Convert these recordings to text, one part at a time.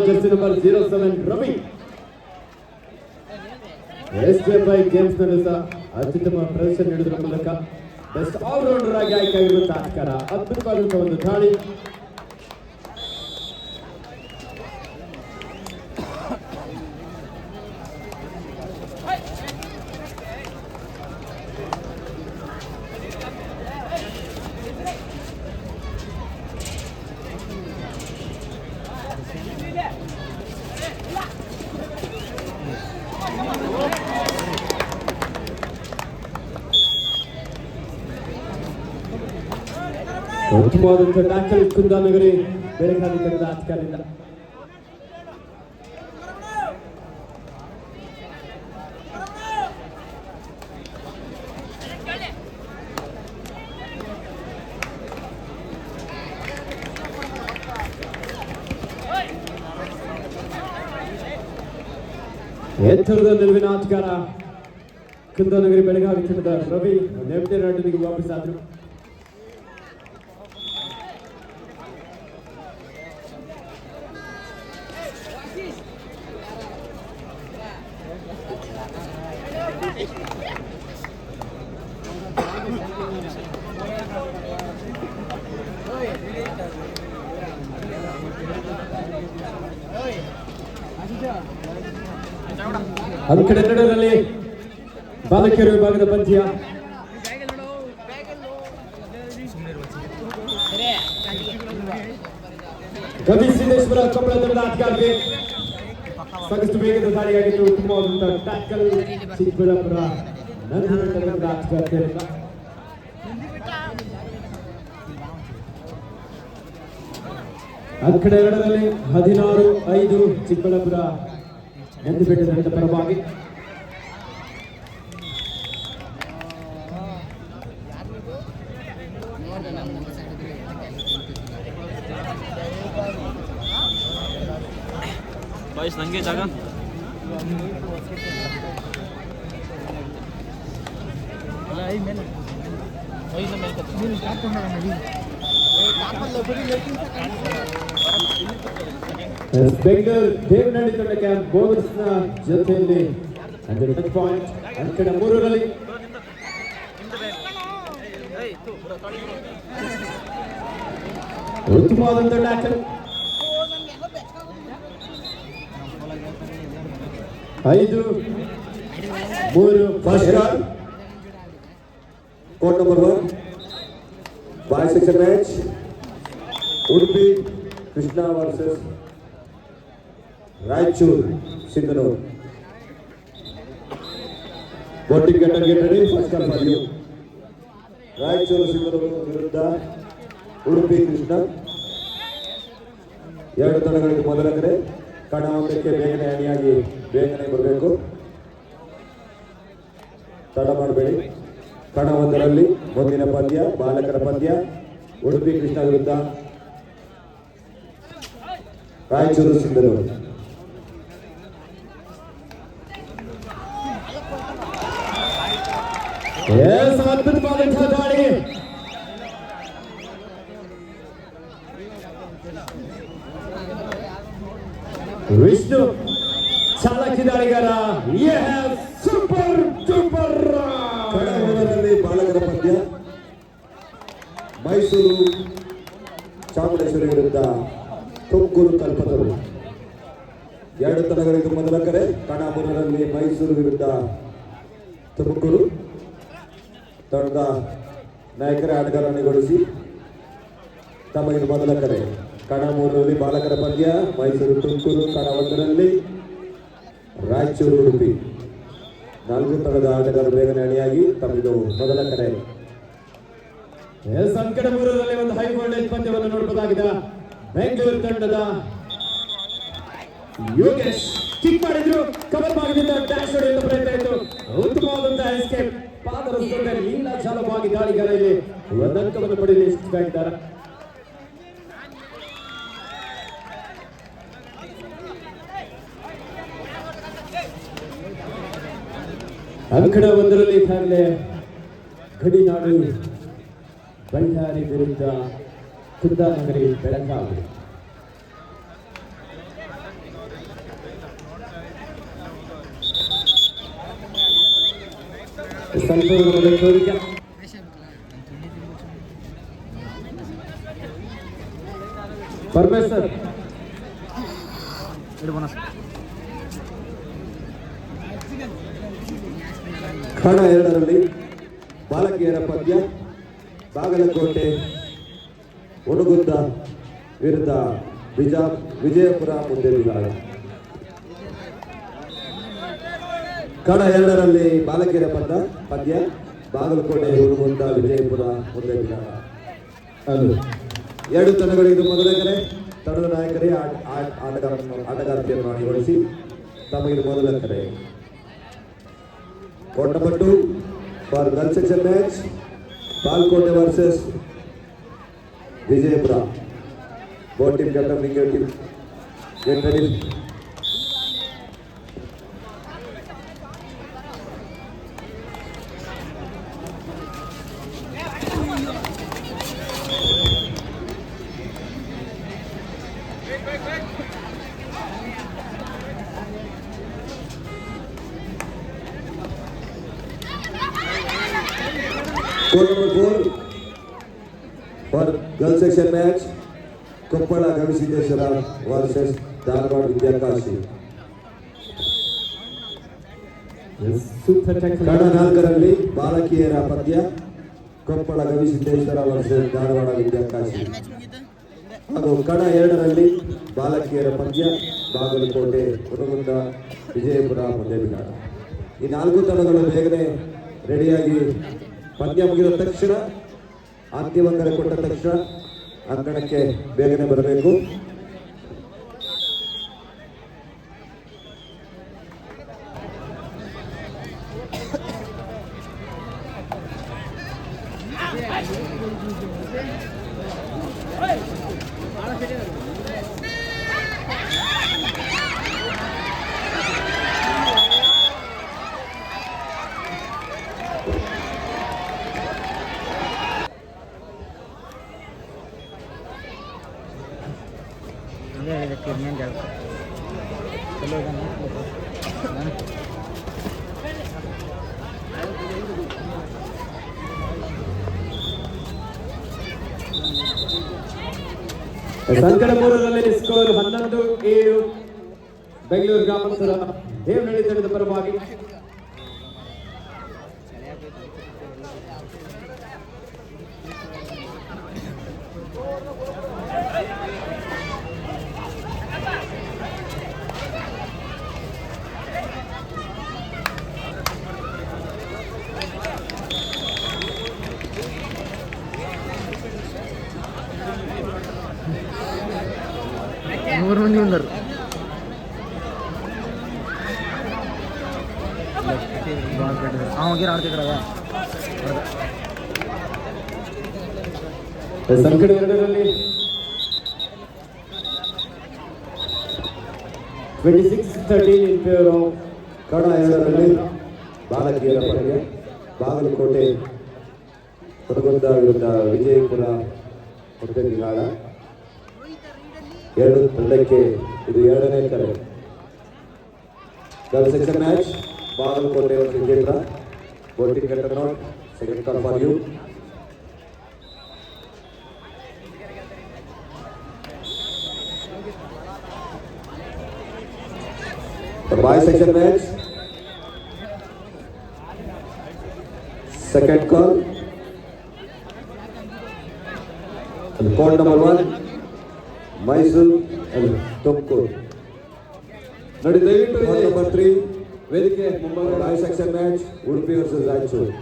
Jersey number 07 Ravi SJFI games ನಲ್ಲಿ ಸಹ ಅತ್ಯುತ್ತಮ ಪ್ರದರ್ಶನ ನೀಡುವುದರ ಮೂಲಕ ಬೆಸ್ಟ್ ಆಲ್ರೌಂಡರ್ ಆಗಿ ಆಯ್ಕೆಯಾಗಿರುವ ಆಟಗಾರ. ಅದ್ಭುತವಾದಂತಹ ಒಂದು ದಾಳಿ. ಉತ್ತಮವಾದಂತಹ ಟ್ಯಾಕಲ್ ಕುಂದಾನಗರಿ ಬೆಳಗಾವಿ ತಂಡದ ಆಟಗಾರರಿಂದ. ಎತ್ತರದ ನಿಲುವಿನ ಆಟಗಾರ ಕುಂದಾನಗರಿ ಬೆಳಗಾವಿ ತಂಡದ ರವಿ ನೆಮ್ಮದಿ ರಾಟನಿಗೆ ವಾಪಸ್ ಆದರು. ಅಂಕಣ ಎರಡರಲ್ಲಿ ಬಾಲಕಿಯರ ವಿಭಾಗದ ಪಂದ್ಯ. ರವಿ ಸಿದ್ದೇಶ್ವರ ಕೊಪ್ಪಳ ತಂಡದ ಆಟಗಾರರಿಗೆ ಸಾಕಷ್ಟು ವೇಗದ ದಾಳಿಯಾಗಿದ್ದು ಉತ್ತಮವಾದಂತಹ ಟ್ಯಾಕಲ್ ಚಿಕ್ಕಬಳ್ಳಾಪುರ ತಂಡದ ಆಟಗಾರರಿಂದ. ಅಂಕಣ ಎರಡರಲ್ಲಿ 16-5 ಚಿಕ್ಕಬಳ್ಳಾಪುರ ನಂದಿಪೇಟೆ ತಂಡದ ಪರವಾಗಿ. ನಂಗೆ ಜಾಗ ಬೆಂಗಳೂರು ದೇವನಹಳ್ಳಿ ತಂಡಕ್ಕೆ ಬೋನಸ್ನ ಜೊತೆಯಲ್ಲಿ ಪಾಯಿಂಟ್. ಅಂಕಣ 3ರಲ್ಲಿ ಉತ್ತಮವಾದಂತಹ tackle. 5-3 court number 1 boy section match. Udupi Krishna versus Raichur Sindhanur. ವೋಟಿಂಗ್ get ready. First call for you. Raichur Sindhanur ವಿರುದ್ಧ ಉಡುಪಿ ಕೃಷ್ಣ. ಎರಡು ತಂಡಗಳಿಗೆ ಮೊದಲ ಕಡೆ. ಕಣ ಒಂದಕ್ಕೆ ಬೇಗನೆ ಅಣಿಯಾಗಿ ಬೇಗನೆ ಬರಬೇಕು, ತಡ ಮಾಡಬೇಡಿ. ಕಣ ಒಂದರಲ್ಲಿ ಮುಂದಿನ ಪಂದ್ಯ ಬಾಲಕರ ಪಂದ್ಯ. ಉಡುಪಿ ಕೃಷ್ಣ ವಿರುದ್ಧ ರಾಯಚೂರು ಸಿಂಧನೂರು. ಅದ್ಭುತವಾದಂತಹ ದಾಳಿ. ವಿಷ್ಣು ಚಾಲಕಿ ದಾಳಿಗಾರ. Super super. ಕಣ ಒಂದರಲ್ಲಿ ಬಾಲಕರ ಪಂದ್ಯ. ಮೈಸೂರು ಚಾಮುಂಡೇಶ್ವರಿ ವಿರುದ್ಧ ತುಮಕೂರು ಕಲ್ಪತರು. ಎರಡು ತಂಡಗಳಿಗೆ ಮೊದಲ ಕರೆ. ಕಣ 3ರಲ್ಲಿ ಮೈಸೂರು ವಿರುದ್ಧ ತುಮಕೂರು. ತಂಡದ ನಾಯಕರ ಆಟಗಾರನಿಗೊಳಿಸಿ ತಮಗೆ ಮೊದಲ ಕರೆ. ಕಣ 3ರಲ್ಲಿ ಬಾಲಕರ ಪಂದ್ಯ. ಮೈಸೂರು ತುಮಕೂರು. ಕಣ 1ರಲ್ಲಿ ರಾಯಚೂರು ಉಡುಪಿ. 4 ತಂಡದ ಆಟಗಾರರು ಬೇಗನೆ ಅಣಿಯಾಗಿ ತಮ್ಮದು ಮೊದಲ ಕರೆ. ಅಂಕಣ 3ರಲ್ಲಿ ಒಂದು ಹೈ ವೋಲ್ಟೇಜ್ ಪಂದ್ಯವನ್ನು ನೋಡಬಹುದಾಗಿದೆ. ಬೆಂಗಳೂರು ತಂಡದ ಯೋಗೇಶ್ ಕಿಕ್ ಮಾಡಿದ್ರು. ಕವರ್ ಭಾಗದಿಂದ ಡ್ಯಾಶ್ ಹೊಡೆಯುವ ಪ್ರಯತ್ನ ಇತ್ತು. ಉತ್ತಮವಾದಂತಹ ಎಸ್ಕೇಪ್. ಪಾದರಸದಿಂದ ಲೀಲಾಚಾಲವಾಗಿ ದಾಳಿಗಾರ ಇಲ್ಲಿ ಒಂದು ಅಂಕವನ್ನು ಪಡೆಯಲು ಯಶಸ್ವಿಯಾಗಿದ್ದಾರೆ. ಅಂಕಣ 1ರಲ್ಲಿ ಈಗಾಗಲೇ ಗಡಿನಾಡು ಬಳ್ಳಾರಿ ವಿರುದ್ಧ ಕುಂದಾನಗರಿ ಬೆಳಗಾವಿ. ಸ್ವಲ್ಪ ಈಗ ಪರಮೇಶ್ವರ್ ಕಣ 2ರಲ್ಲಿ ಬಾಲಕಿಯರ ಪದ್ಯ ಬಾಗಲಕೋಟೆ ಹುಡುಗುದ್ದ ವಿರುದ್ಧ ವಿಜಯಪುರ ಮುಂದೆ ವಿಭಾಗ. ಕಣ 2ರಲ್ಲಿ ಬಾಲಕಿಯರ ಪದ್ಯ ಬಾಗಲಕೋಟೆ ಹುಡುಗುದ್ದ ವಿಜಯಪುರ ಮುಂದೆ ವಿಭಾಗ. ಎರಡು ತಂಡಗಳು ಇದು ಮೊದಲ ಕರೆ. ತಂಡದ ನಾಯಕರೇ ಆಟಗಾರತೆಯನ್ನು ಅಣಿಗೊಳಿಸಿ ತಮಗೆ ಮೊದಲ ಕರೆ. ಕೋಟಪಟ್ಟು for girls section match Bagalkote versus Vijayapura. Both team captain Brigade team get ready. Court number 4 for girls section match Koppal Gavisiddeshwara versus Dharwad Vidyakashi. ಕಣ 4ರಲ್ಲಿ ಬಾಲಕಿಯರ ಪದ್ಯ ಕೊಪ್ಪಳ ಗವಿಸಿದ್ದೇಶ್ವರ ವರ್ಸಸ್ ಧಾರವಾಡ ವಿದ್ಯಾಕಾಶಿ ಹಾಗೂ ಕಣ 2ರಲ್ಲಿ ಬಾಲಕಿಯರ ಪದ್ಯ ಬಾಗಲಕೋಟೆ ಹುಡುಗುಂದ ವಿಜಯಪುರ ಮುಂದೆ ವಿಭಾಗ. ಈ 4 ತಂಡಗಳು ಬೇಗನೆ ರೆಡಿಯಾಗಿ ಪಂದ್ಯ ಮುಗಿದ ತಕ್ಷಣ ಅಂತಿಮ ಕರೆ ಕೊಟ್ಟ ತಕ್ಷಣ ಅಂಗಣಕ್ಕೆ ಬೇಗನೆ ಬರಬೇಕು. ಸಂಕಟಪುರದಲ್ಲಿ ಸ್ಕೋರ್ 11-7 ಬೆಂಗಳೂರು ಗ್ರಾಮಾಂತರ ದೇವನಹಳ್ಳಿ ತಂಡದ ಪರವಾಗಿ. ಮೂರು ಮಂದಿ ಬಂದರು. ಸಂಕಟ 2ರಲ್ಲಿ 26-13 in favor of ಕಣ 2ರಲ್ಲಿ ಬಾಲಕಿಯರ ಪದ್ಯ ಬಾಗಲಕೋಟೆ ಹುಡುಗುಂದ ವಿರುದ್ಧ ವಿಜಯಪುರ ಮುಂದೆ ವಿಭಾಗ. 2 ತಂಡಕ್ಕೆ ಇದು 2ನೇ ಕರೆ. Girls section match Bagalkot versus Vijayapura. ಬೋಟಿಂಗ್ captain out. Second call for you. The boys section match. Second call. And call number 1. Mysuru Tumakuru. ನೋಡಿ ದಯವಿಟ್ಟು Call number 3. ವೇದಿಕೆ ಮುಂಭಾಗ boys section match Udupi versus Raichur.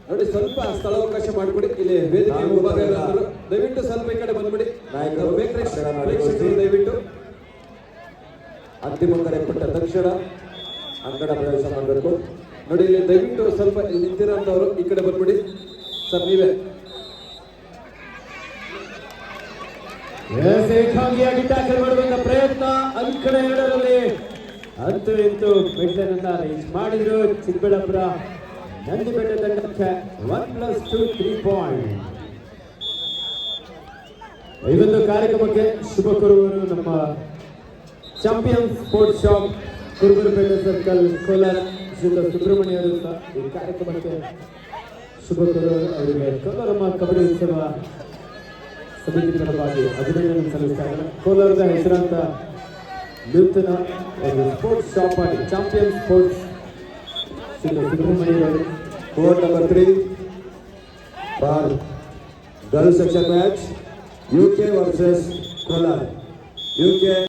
ನೋಡಿ ಸ್ವಲ್ಪ ಸ್ಥಳಾವಕಾಶ ಮಾಡಿಕೊಡಿ. ಇಲ್ಲಿ ವೇದಿಕೆ ಮುಂಭಾಗ ಇರೋರು ದಯವಿಟ್ಟು ಸ್ವಲ್ಪ ಈ ಕಡೆ ಬಂದ್ಬಿಡಿ. ನಾಯಕರು ಪ್ರೇಕ್ಷಕರು ದಯವಿಟ್ಟು ಅಂತಿಮ ಕರೆ ಕೊಟ್ಟ ತಕ್ಷಣ ಅಂಗಣ ಪ್ರವೇಶ ಮಾಡಬೇಕು. ನೋಡಿ ಇಲ್ಲಿ ದಯವಿಟ್ಟು ಸ್ವಲ್ಪ ಇಲ್ಲಿ ನಿಂತಿರೋಂಥವ್ರು ಈ ಕಡೆ ಬಂದ್ಬಿಡಿ ಸರ್. ನೀವೇ ಏಕಾಂಗಿಯಾಗಿ ಟ್ಯಾಕಲ್ ಮಾಡುವಂತ ಪ್ರಯತ್ನ ಅಂಕಣ 2ರಲ್ಲಿ ಅಂತೂ ಇಂತೂ ಮೆಟ್ಲನ್ನ ರೀಚ್ ಮಾಡಿದ್ರು ಚಿಕ್ಕಬಳ್ಳಾಪುರ ನಂದಿಬೆಟ್ಟ ತಂಡಕ್ಕೆ 1+2 3 ಪಾಯಿಂಟ್. ಈ ಒಂದು ಕಾರ್ಯಕ್ರಮಕ್ಕೆ ಶುಭ ಕೋರುವವರು ನಮ್ಮ champion sports shop Kurubarapete circle Kolar ಶ್ರೀಯುತ ಸುಬ್ರಹ್ಮಣ್ಯ ಅವರು ಸಹ ಈ ಕಾರ್ಯಕ್ರಮಕ್ಕೆ ಶುಭ ಅವರಿಗೆ ಕೋಲಾರಮ್ಮ ಕಬಡ್ಡಿ ಉತ್ಸವ ಸಮಿತಿ ಪರವಾಗಿ ಅಭಿನಂದನೆ ಸಲ್ಲಿಸ್ತಾ ಇದ್ದಾರೆ. ಕೋಲಾರದ ಹೆಸರಾಂತ ನೂತನ ಒಂದು ಸ್ಪೋರ್ಟ್ಸ್ ಶಾಪ್ ಆಗಿ ಚಾಂಪಿಯನ್ ಸ್ಪೋರ್ಟ್ಸ್ ಶ್ರೀಯುತ ಸುಬ್ರಹ್ಮಣ್ಯ ಅವರು Court number 3 for girls section match UK versus Kolar. UK